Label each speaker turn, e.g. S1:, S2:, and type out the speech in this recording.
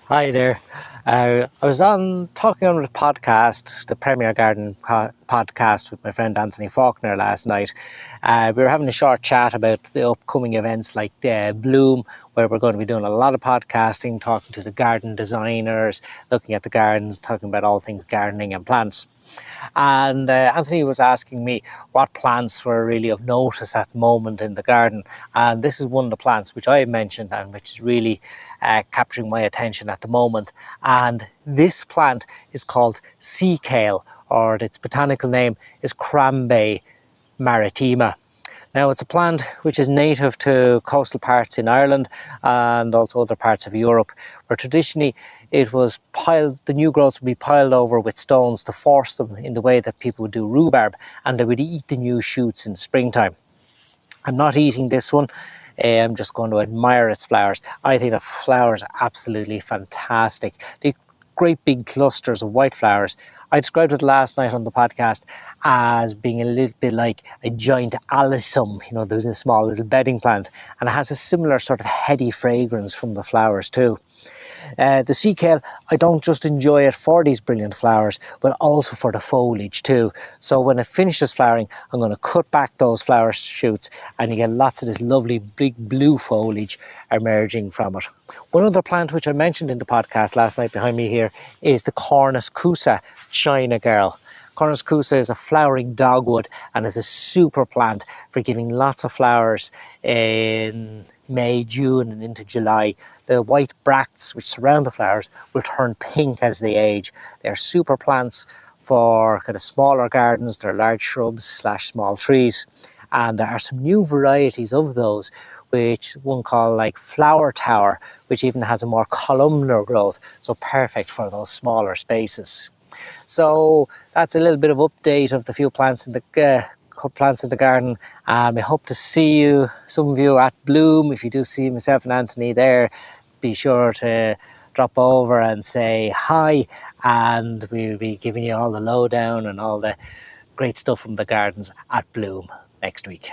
S1: Hi there. I was on talking on the podcast, the Premier Garden podcast with my friend Anthony Faulkner last night. We were having a short chat about the upcoming events like Bloom, where we're going to be doing a lot of podcasting, talking to the garden designers, looking at the gardens, talking about all things gardening and plants. And Anthony was asking me what plants were really of notice at the moment in the garden. And this is one of the plants which I mentioned and which is really capturing my attention at the moment. And this plant is called Seakale, or its botanical name is Crambe maritima. Now, it's a plant which is native to coastal parts in Ireland and also other parts of Europe, where traditionally the new growths would be piled over with stones to force them in the way that people would do rhubarb, and they would eat the new shoots in springtime. I'm not eating this one. I'm just going to admire its flowers. I think the flowers are absolutely fantastic. The great big clusters of white flowers. I described it last night on the podcast as being a little bit like a giant alyssum, there's a small little bedding plant, and it has a similar sort of heady fragrance from the flowers too. The sea kale, I don't just enjoy it for these brilliant flowers, but also for the foliage too. So when it finishes flowering, I'm going to cut back those flower shoots and you get lots of this lovely big blue foliage emerging from it. One other plant which I mentioned in the podcast last night behind me here is the Cornus Cusa China Girl. Cornus Cusa is a flowering dogwood and is a super plant for giving lots of flowers in May, June and into July. The white bracts which surround the flowers will turn pink as they age. They're super plants for kind of smaller gardens. They're large shrubs / small trees. And there are some new varieties of those, which one called like Flower Tower, which even has a more columnar growth, so perfect for those smaller spaces. So that's a little bit of update of the few plants in the garden. I hope to see some of you at Bloom. If you do see myself and Anthony there, be sure to drop over and say hi, and we'll be giving you all the lowdown and all the great stuff from the gardens at Bloom next week.